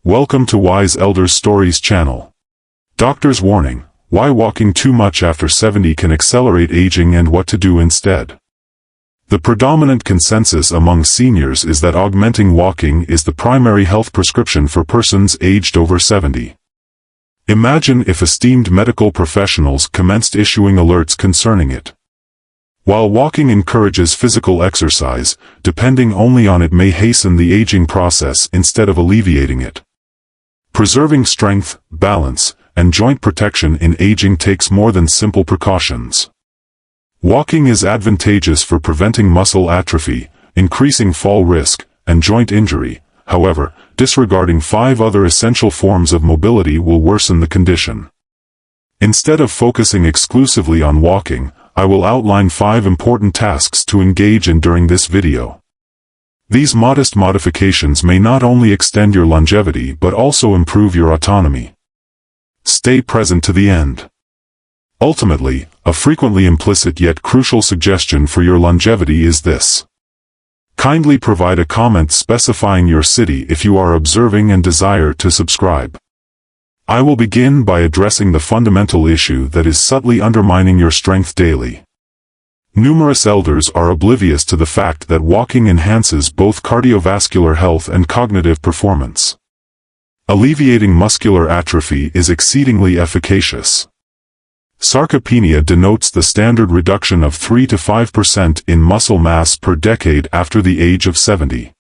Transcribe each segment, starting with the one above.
Welcome to Wise Elders Stories channel. Doctor's warning: why walking too much after 70 can accelerate aging and what to do instead. The predominant consensus among seniors is that augmenting walking is the primary health prescription for persons aged over 70. Imagine if esteemed medical professionals commenced issuing alerts concerning it. While walking encourages physical exercise, depending only on it may hasten the aging process instead of alleviating it. Preserving strength, balance, and joint protection in aging takes more than simple precautions. Walking is advantageous for preventing muscle atrophy, increasing fall risk, and joint injury. However, disregarding 5 other essential forms of mobility will worsen the condition. Instead of focusing exclusively on walking, I will outline 5 important tasks to engage in during this video. These modest modifications may not only extend your longevity but also improve your autonomy. Stay present to the end. Ultimately, a frequently implicit yet crucial suggestion for your longevity is this. Kindly provide a comment specifying your city if you are observing and desire to subscribe. I will begin by addressing the fundamental issue that is subtly undermining your strength daily. Numerous elders are oblivious to the fact that walking enhances both cardiovascular health and cognitive performance. Alleviating muscular atrophy is exceedingly efficacious. Sarcopenia denotes the standard reduction of 3 to 5% in muscle mass per decade after the age of 70.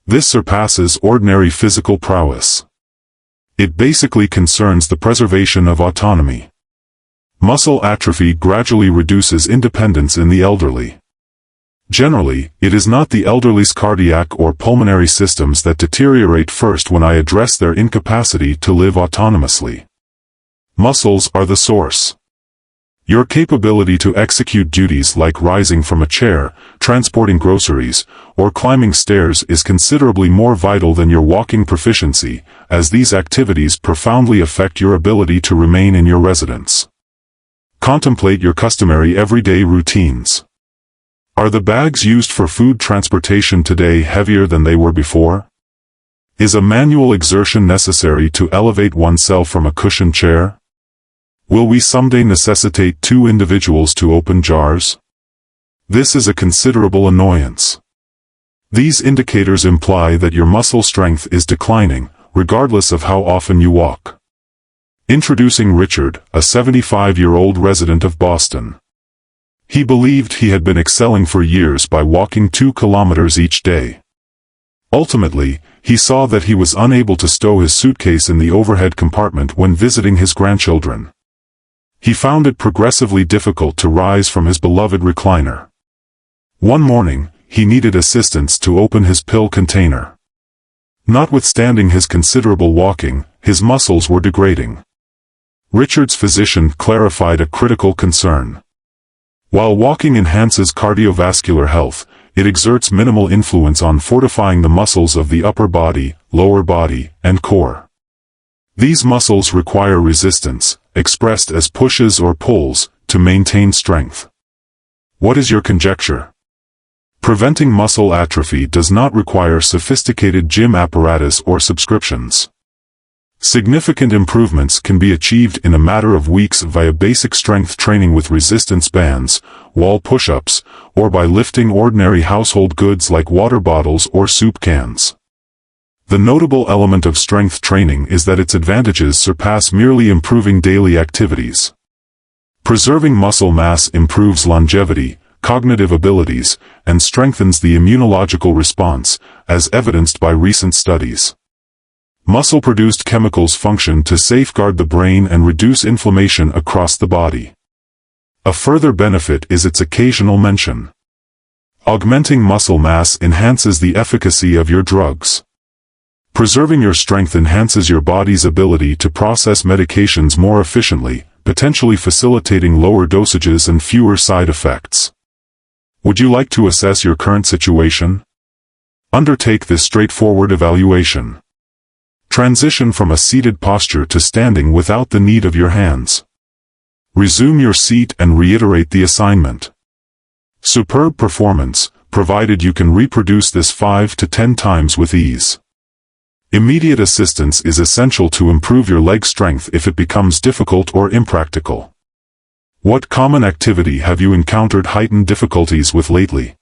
This surpasses ordinary physical prowess. It basically concerns the preservation of autonomy. Muscle atrophy gradually reduces independence in the elderly. Generally, it is not the elderly's cardiac or pulmonary systems that deteriorate first when I address their incapacity to live autonomously. Muscles are the source. Your capability to execute duties like rising from a chair, transporting groceries, or climbing stairs is considerably more vital than your walking proficiency, as these activities profoundly affect your ability to remain in your residence. Contemplate your customary everyday routines. Are the bags used for food transportation today heavier than they were before? Is a manual exertion necessary to elevate oneself from a cushioned chair? Will we someday necessitate 2 individuals to open jars? This is a considerable annoyance. These indicators imply that your muscle strength is declining, regardless of how often you walk. Introducing Richard, a 75-year-old resident of Boston. He believed he had been excelling for years by walking 2 kilometers each day. Ultimately, he saw that he was unable to stow his suitcase in the overhead compartment when visiting his grandchildren. He found it progressively difficult to rise from his beloved recliner. One morning, he needed assistance to open his pill container. Notwithstanding his considerable walking, his muscles were degrading. Richard's physician clarified a critical concern. While walking enhances cardiovascular health, it exerts minimal influence on fortifying the muscles of the upper body, lower body, and core. These muscles require resistance, expressed as pushes or pulls, to maintain strength. What is your conjecture? Preventing muscle atrophy does not require sophisticated gym apparatus or subscriptions. Significant improvements can be achieved in a matter of weeks via basic strength training with resistance bands, wall push-ups, or by lifting ordinary household goods like water bottles or soup cans. The notable element of strength training is that its advantages surpass merely improving daily activities. Preserving muscle mass improves longevity, cognitive abilities, and strengthens the immunological response, as evidenced by recent studies. Muscle-produced chemicals function to safeguard the brain and reduce inflammation across the body. A further benefit is its occasional mention. Augmenting muscle mass enhances the efficacy of your drugs. Preserving your strength enhances your body's ability to process medications more efficiently, potentially facilitating lower dosages and fewer side effects. Would you like to assess your current situation? Undertake this straightforward evaluation. Transition from a seated posture to standing without the need of your hands. Resume your seat and reiterate the assignment. Superb performance, provided you can reproduce this 5 to 10 times with ease. Immediate assistance is essential to improve your leg strength if it becomes difficult or impractical. What common activity have you encountered heightened difficulties with lately?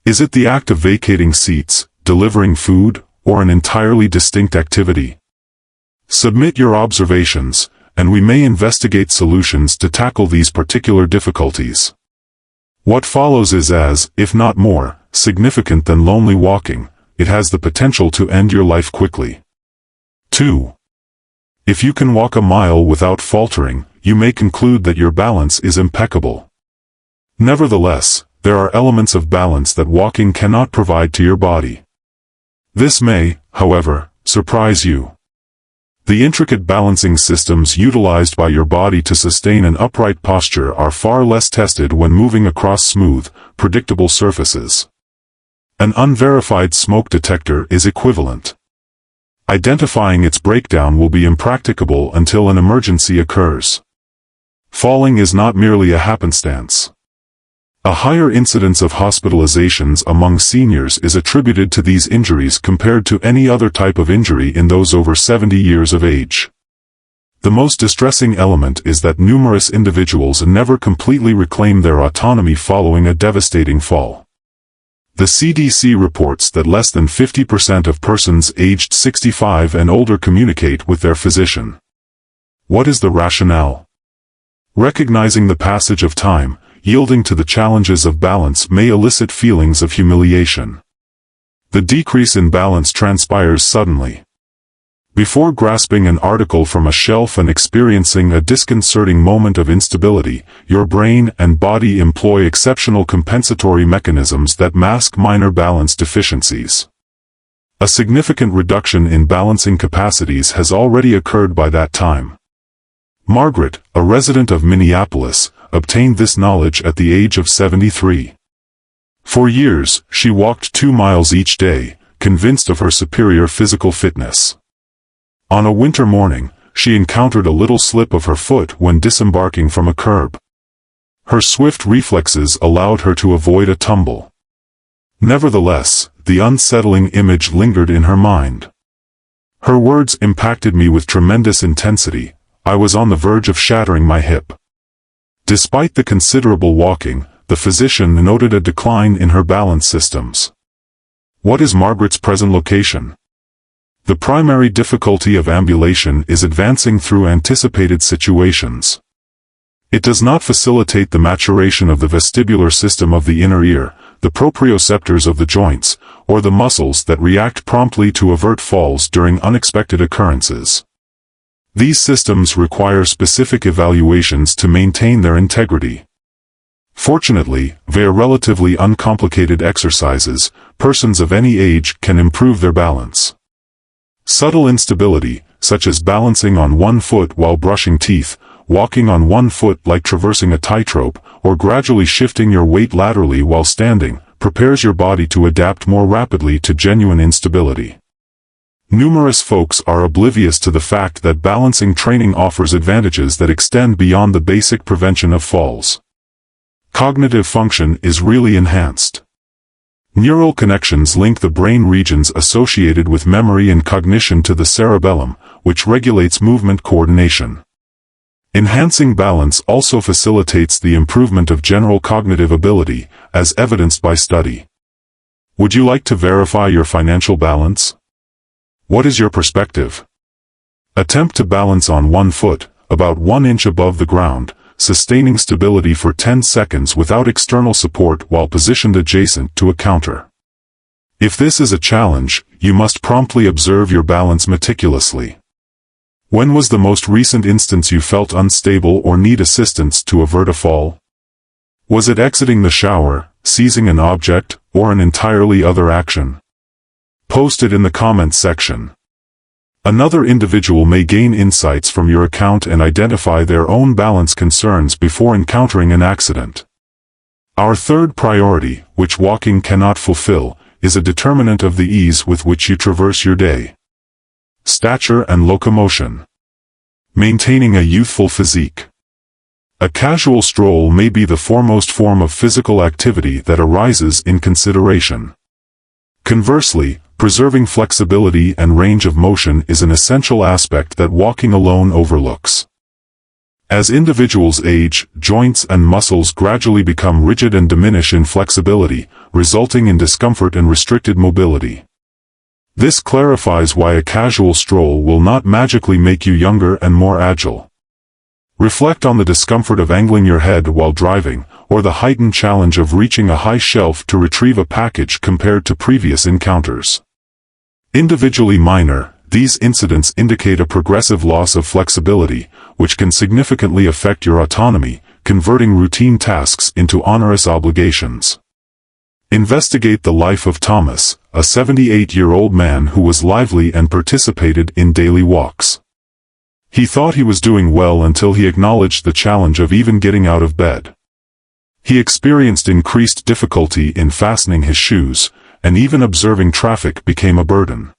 Is it the act of vacating seats, delivering food, or an entirely distinct activity? Submit your observations, and we may investigate solutions to tackle these particular difficulties. What follows is as, if not more, significant than lonely walking. It has the potential to end your life quickly. 2. If you can walk a mile without faltering, you may conclude that your balance is impeccable. Nevertheless, there are elements of balance that walking cannot provide to your body. This may, however, surprise you. The intricate balancing systems utilized by your body to sustain an upright posture are far less tested when moving across smooth, predictable surfaces. An unverified smoke detector is equivalent. Identifying its breakdown will be impracticable until an emergency occurs. Falling is not merely a happenstance. A higher incidence of hospitalizations among seniors is attributed to these injuries compared to any other type of injury in those over 70 years of age. The most distressing element is that numerous individuals never completely reclaim their autonomy following a devastating fall. The CDC reports that less than 50% of persons aged 65 and older communicate with their physician. What is the rationale? Recognizing the passage of time, yielding to the challenges of balance may elicit feelings of humiliation. The decrease in balance transpires suddenly. Before grasping an article from a shelf and experiencing a disconcerting moment of instability, your brain and body employ exceptional compensatory mechanisms that mask minor balance deficiencies. A significant reduction in balancing capacities has already occurred by that time. Margaret, a resident of Minneapolis, obtained this knowledge at the age of 73. For years, she walked 2 miles each day, convinced of her superior physical fitness. On a winter morning, she encountered a little slip of her foot when disembarking from a curb. Her swift reflexes allowed her to avoid a tumble. Nevertheless, the unsettling image lingered in her mind. Her words impacted me with tremendous intensity. I was on the verge of shattering my hip. Despite the considerable walking, the physician noted a decline in her balance systems. What is Margaret's present location? The primary difficulty of ambulation is advancing through anticipated situations. It does not facilitate the maturation of the vestibular system of the inner ear, the proprioceptors of the joints, or the muscles that react promptly to avert falls during unexpected occurrences. These systems require specific evaluations to maintain their integrity. Fortunately, via relatively uncomplicated exercises, persons of any age can improve their balance. Subtle instability, such as balancing on one foot while brushing teeth, walking on one foot like traversing a tightrope, or gradually shifting your weight laterally while standing, prepares your body to adapt more rapidly to genuine instability. Numerous folks are oblivious to the fact that balancing training offers advantages that extend beyond the basic prevention of falls. Cognitive function is really enhanced. Neural connections link the brain regions associated with memory and cognition to the cerebellum, which regulates movement coordination. Enhancing balance also facilitates the improvement of general cognitive ability, as evidenced by study. Would you like to verify your financial balance? What is your perspective? Attempt to balance on one foot, about 1 inch above the ground, sustaining stability for 10 seconds without external support while positioned adjacent to a counter. If this is a challenge, you must promptly observe your balance meticulously. When was the most recent instance you felt unstable or need assistance to avert a fall? Was it exiting the shower, seizing an object, or an entirely other action? Post it in the comments section. Another individual may gain insights from your account and identify their own balance concerns before encountering an accident. Our third priority, which walking cannot fulfill, is a determinant of the ease with which you traverse your day. Stature and locomotion. Maintaining a youthful physique. A casual stroll may be the foremost form of physical activity that arises in consideration. Conversely, preserving flexibility and range of motion is an essential aspect that walking alone overlooks. As individuals age, joints and muscles gradually become rigid and diminish in flexibility, resulting in discomfort and restricted mobility. This clarifies why a casual stroll will not magically make you younger and more agile. Reflect on the discomfort of angling your head while driving, or the heightened challenge of reaching a high shelf to retrieve a package compared to previous encounters. Individually minor, these incidents indicate a progressive loss of flexibility, which can significantly affect your autonomy, converting routine tasks into onerous obligations. Investigate the life of Thomas, a 78-year-old man who was lively and participated in daily walks. He thought he was doing well until he acknowledged the challenge of even getting out of bed. He experienced increased difficulty in fastening his shoes, and even observing traffic became a burden.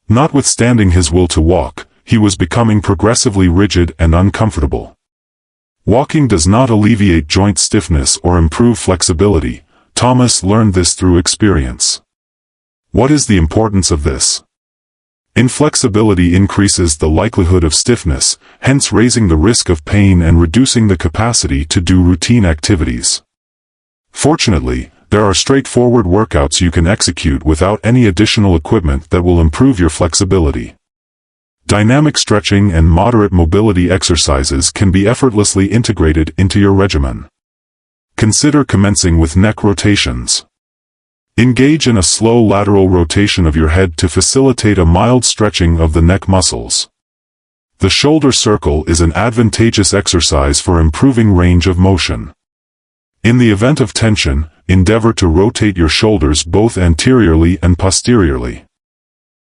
Notwithstanding his will to walk, he was becoming progressively rigid and uncomfortable. Walking does not alleviate joint stiffness or improve flexibility. Thomas learned this through experience. What is the importance of this? Inflexibility increases the likelihood of stiffness, hence raising the risk of pain and reducing the capacity to do routine activities. Fortunately, there are straightforward workouts you can execute without any additional equipment that will improve your flexibility. Dynamic stretching and moderate mobility exercises can be effortlessly integrated into your regimen. Consider commencing with neck rotations. Engage in a slow lateral rotation of your head to facilitate a mild stretching of the neck muscles. The shoulder circle is an advantageous exercise for improving range of motion. In the event of tension, endeavor to rotate your shoulders both anteriorly and posteriorly.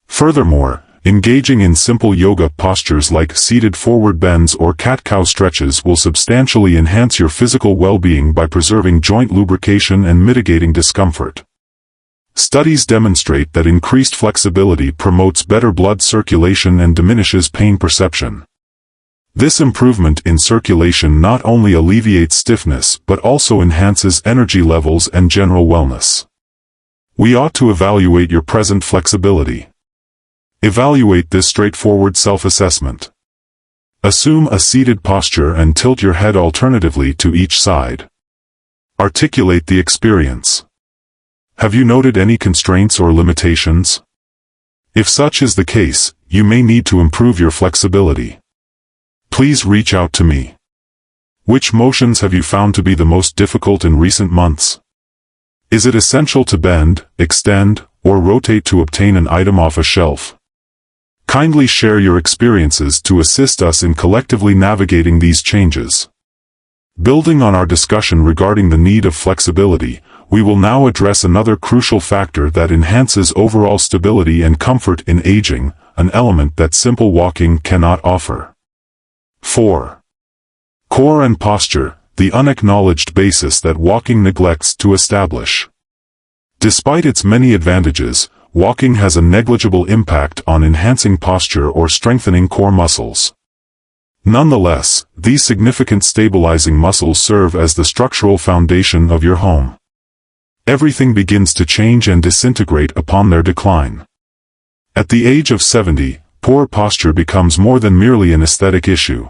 Furthermore, engaging in simple yoga postures like seated forward bends or cat-cow stretches will substantially enhance your physical well-being by preserving joint lubrication and mitigating discomfort. Studies demonstrate that increased flexibility promotes better blood circulation and diminishes pain perception. This improvement in circulation not only alleviates stiffness but also enhances energy levels and general wellness. We ought to evaluate your present flexibility. Evaluate this straightforward self-assessment. Assume a seated posture and tilt your head alternatively to each side. Articulate the experience. Have you noted any constraints or limitations? If such is the case, you may need to improve your flexibility. Please reach out to me. Which motions have you found to be the most difficult in recent months? Is it essential to bend, extend, or rotate to obtain an item off a shelf? Kindly share your experiences to assist us in collectively navigating these changes. Building on our discussion regarding the need of flexibility, we will now address another crucial factor that enhances overall stability and comfort in aging, an element that simple walking cannot offer. 4. Core and posture, the unacknowledged basis that walking neglects to establish. Despite its many advantages, walking has a negligible impact on enhancing posture or strengthening core muscles. Nonetheless, these significant stabilizing muscles serve as the structural foundation of your home. Everything begins to change and disintegrate upon their decline. At the age of 70, poor posture becomes more than merely an aesthetic issue.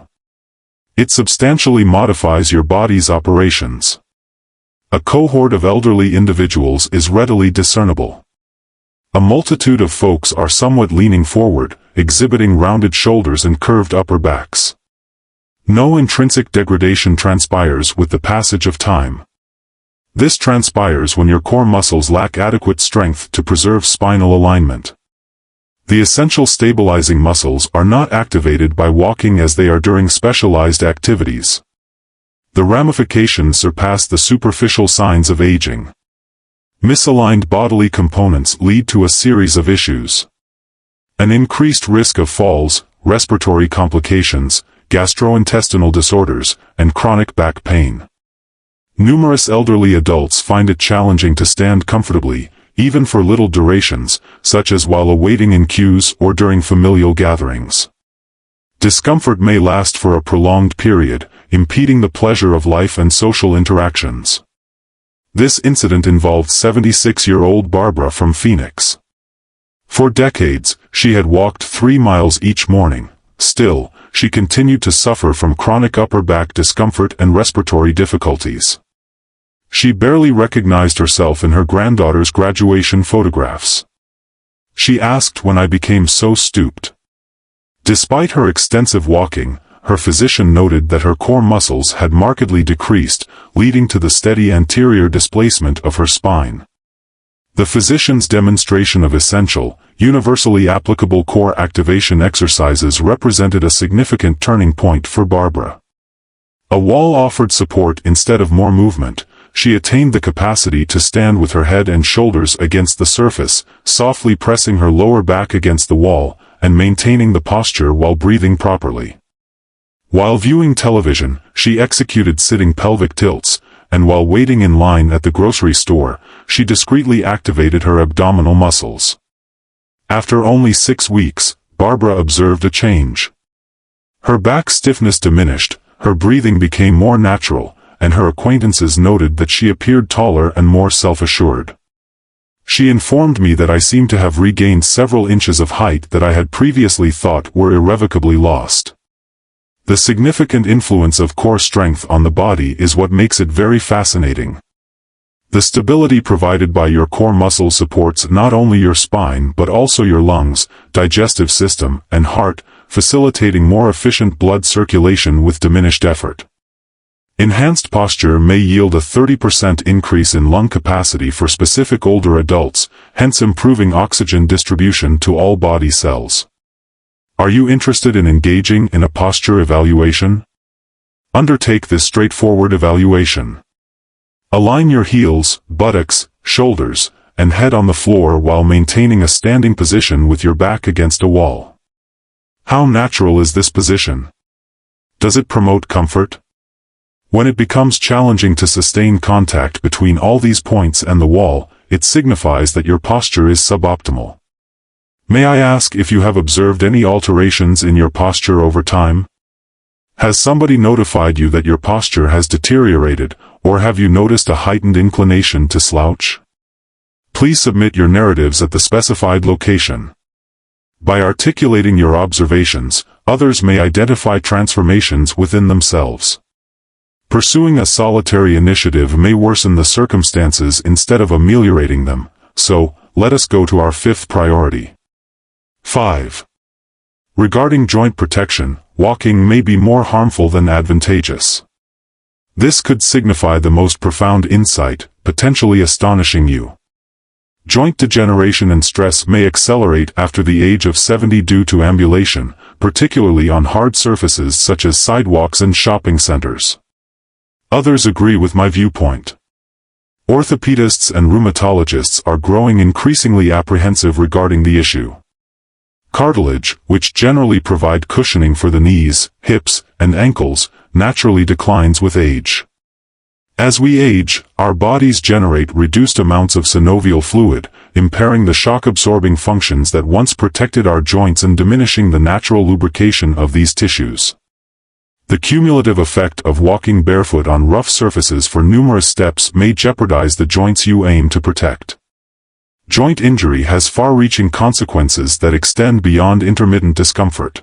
It substantially modifies your body's operations. A cohort of elderly individuals is readily discernible. A multitude of folks are somewhat leaning forward, exhibiting rounded shoulders and curved upper backs. No intrinsic degradation transpires with the passage of time. This transpires when your core muscles lack adequate strength to preserve spinal alignment. The essential stabilizing muscles are not activated by walking as they are during specialized activities. The ramifications surpass the superficial signs of aging. Misaligned bodily components lead to a series of issues. An increased risk of falls, respiratory complications, gastrointestinal disorders, and chronic back pain. Numerous elderly adults find it challenging to stand comfortably, even for little durations, such as while awaiting in queues or during familial gatherings. Discomfort may last for a prolonged period, impeding the pleasure of life and social interactions. This incident involved 76-year-old Barbara from Phoenix. For decades, she had walked 3 miles each morning. Still, she continued to suffer from chronic upper back discomfort and respiratory difficulties. She barely recognized herself in her granddaughter's graduation photographs. She asked when I became so stooped. Despite her extensive walking, her physician noted that her core muscles had markedly decreased, leading to the steady anterior displacement of her spine. The physician's demonstration of essential, universally applicable core activation exercises represented a significant turning point for Barbara. A wall offered support instead of more movement. She attained the capacity to stand with her head and shoulders against the surface, softly pressing her lower back against the wall, and maintaining the posture while breathing properly. While viewing television, she executed sitting pelvic tilts, and while waiting in line at the grocery store, she discreetly activated her abdominal muscles. After only 6 weeks, Barbara observed a change. Her back stiffness diminished, her breathing became more natural, and her acquaintances noted that she appeared taller and more self-assured. She informed me that I seemed to have regained several inches of height that I had previously thought were irrevocably lost. The significant influence of core strength on the body is what makes it very fascinating. The stability provided by your core muscle supports not only your spine but also your lungs, digestive system, and heart, facilitating more efficient blood circulation with diminished effort. Enhanced posture may yield a 30% increase in lung capacity for specific older adults, hence improving oxygen distribution to all body cells. Are you interested in engaging in a posture evaluation? Undertake this straightforward evaluation. Align your heels, buttocks, shoulders, and head on the floor while maintaining a standing position with your back against a wall. How natural is this position? Does it promote comfort? When it becomes challenging to sustain contact between all these points and the wall, it signifies that your posture is suboptimal. May I ask if you have observed any alterations in your posture over time? Has somebody notified you that your posture has deteriorated, or have you noticed a heightened inclination to slouch? Please submit your narratives at the specified location. By articulating your observations, others may identify transformations within themselves. Pursuing a solitary initiative may worsen the circumstances instead of ameliorating them, so, let us go to our 5th priority. 5. Regarding joint protection, walking may be more harmful than advantageous. This could signify the most profound insight, potentially astonishing you. Joint degeneration and stress may accelerate after the age of 70 due to ambulation, particularly on hard surfaces such as sidewalks and shopping centers. Others agree with my viewpoint. Orthopedists and rheumatologists are growing increasingly apprehensive regarding the issue. Cartilage, which generally provide cushioning for the knees, hips, and ankles, naturally declines with age. As we age, our bodies generate reduced amounts of synovial fluid, impairing the shock-absorbing functions that once protected our joints and diminishing the natural lubrication of these tissues. The cumulative effect of walking barefoot on rough surfaces for numerous steps may jeopardize the joints you aim to protect. Joint injury has far-reaching consequences that extend beyond intermittent discomfort.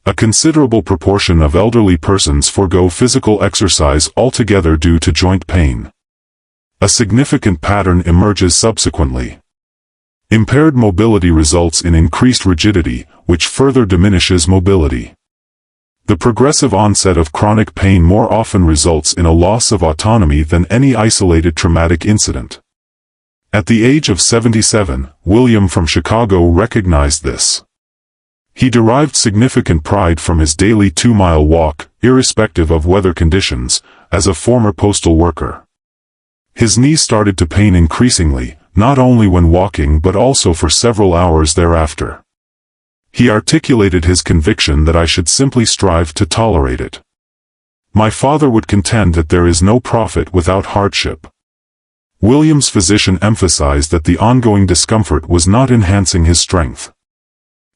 A considerable proportion of elderly persons forego physical exercise altogether due to joint pain. A significant pattern emerges subsequently. Impaired mobility results in increased rigidity, which further diminishes mobility. The progressive onset of chronic pain more often results in a loss of autonomy than any isolated traumatic incident. At the age of 77, William from Chicago recognized this. He derived significant pride from his daily 2-mile walk, irrespective of weather conditions, as a former postal worker. His knees started to pain increasingly, not only when walking but also for several hours thereafter. He articulated his conviction that I should simply strive to tolerate it. My father would contend that there is no profit without hardship. William's physician emphasized that the ongoing discomfort was not enhancing his strength.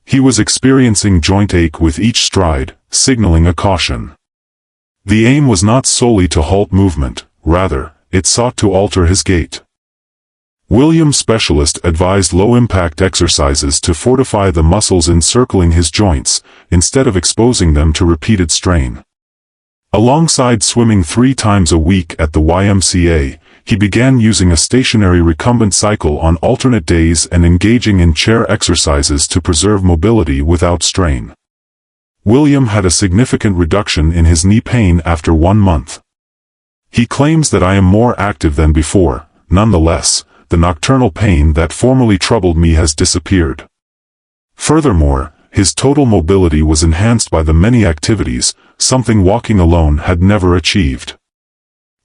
He was experiencing joint ache with each stride, signaling a caution. The aim was not solely to halt movement, rather, it sought to alter his gait. William Specialist advised low-impact exercises to fortify the muscles encircling his joints, instead of exposing them to repeated strain. Alongside swimming 3 times a week at the YMCA, he began using a stationary recumbent cycle on alternate days and engaging in chair exercises to preserve mobility without strain. William had a significant reduction in his knee pain after 1 month. He claims that I am more active than before. Nonetheless, the nocturnal pain that formerly troubled me has disappeared. Furthermore, his total mobility was enhanced by the many activities, something walking alone had never achieved.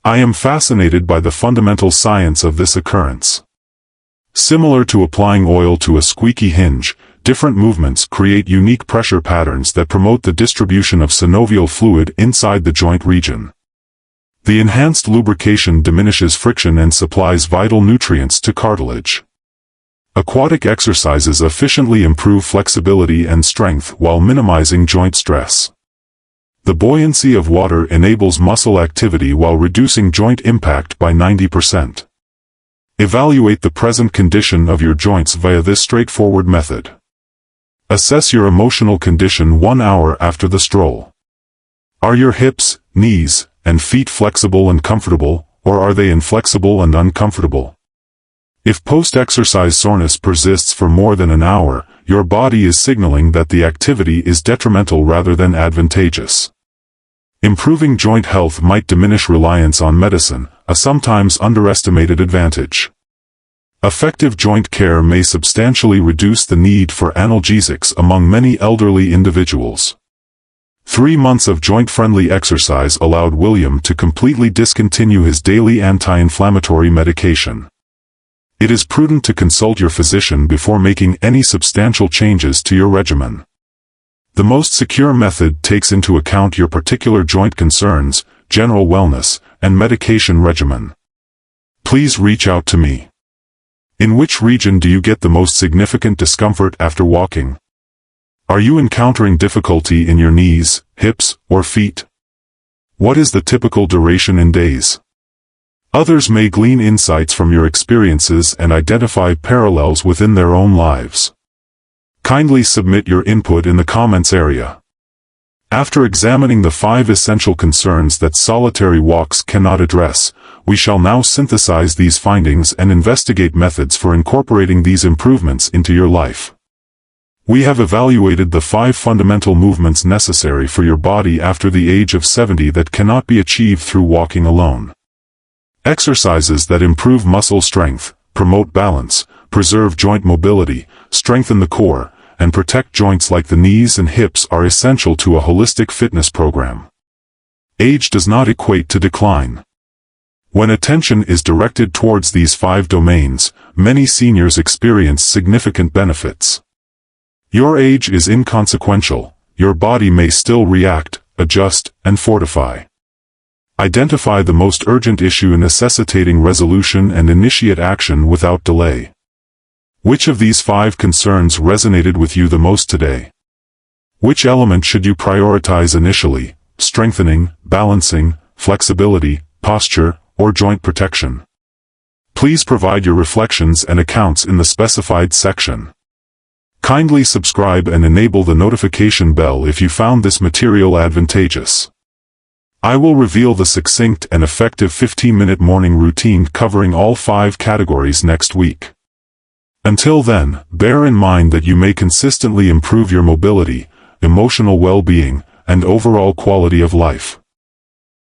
I am fascinated by the fundamental science of this occurrence. Similar to applying oil to a squeaky hinge, different movements create unique pressure patterns that promote the distribution of synovial fluid inside the joint region. The enhanced lubrication diminishes friction and supplies vital nutrients to cartilage. Aquatic exercises efficiently improve flexibility and strength while minimizing joint stress. The buoyancy of water enables muscle activity while reducing joint impact by 90%. Evaluate the present condition of your joints via this straightforward method. Assess your emotional condition 1 hour after the stroll. Are your hips, knees, and feet flexible and comfortable, or are they inflexible and uncomfortable? If post-exercise soreness persists for more than an hour, your body is signaling that the activity is detrimental rather than advantageous. Improving joint health might diminish reliance on medicine, a sometimes underestimated advantage. Effective joint care may substantially reduce the need for analgesics among many elderly individuals. 3 months of joint-friendly exercise allowed William to completely discontinue his daily anti-inflammatory medication. It is prudent to consult your physician before making any substantial changes to your regimen. The most secure method takes into account your particular joint concerns, general wellness, and medication regimen. Please reach out to me. In which region do you get the most significant discomfort after walking? Are you encountering difficulty in your knees, hips, or feet? What is the typical duration in days? Others may glean insights from your experiences and identify parallels within their own lives. Kindly submit your input in the comments area. After examining the 5 essential concerns that solitary walks cannot address, we shall now synthesize these findings and investigate methods for incorporating these improvements into your life. We have evaluated the 5 fundamental movements necessary for your body after the age of 70 that cannot be achieved through walking alone. Exercises that improve muscle strength, promote balance, preserve joint mobility, strengthen the core, and protect joints like the knees and hips are essential to a holistic fitness program. Age does not equate to decline. When attention is directed towards these 5 domains, many seniors experience significant benefits. Your age is inconsequential. Your body may still react, adjust, and fortify. Identify the most urgent issue necessitating resolution and initiate action without delay. Which of these 5 concerns resonated with you the most today? Which element should you prioritize initially? Strengthening, balancing, flexibility, posture, or joint protection? Please provide your reflections and accounts in the specified section. Kindly subscribe and enable the notification bell if you found this material advantageous. I will reveal the succinct and effective 15-minute morning routine covering all 5 categories next week. Until then, bear in mind that you may consistently improve your mobility, emotional well-being, and overall quality of life.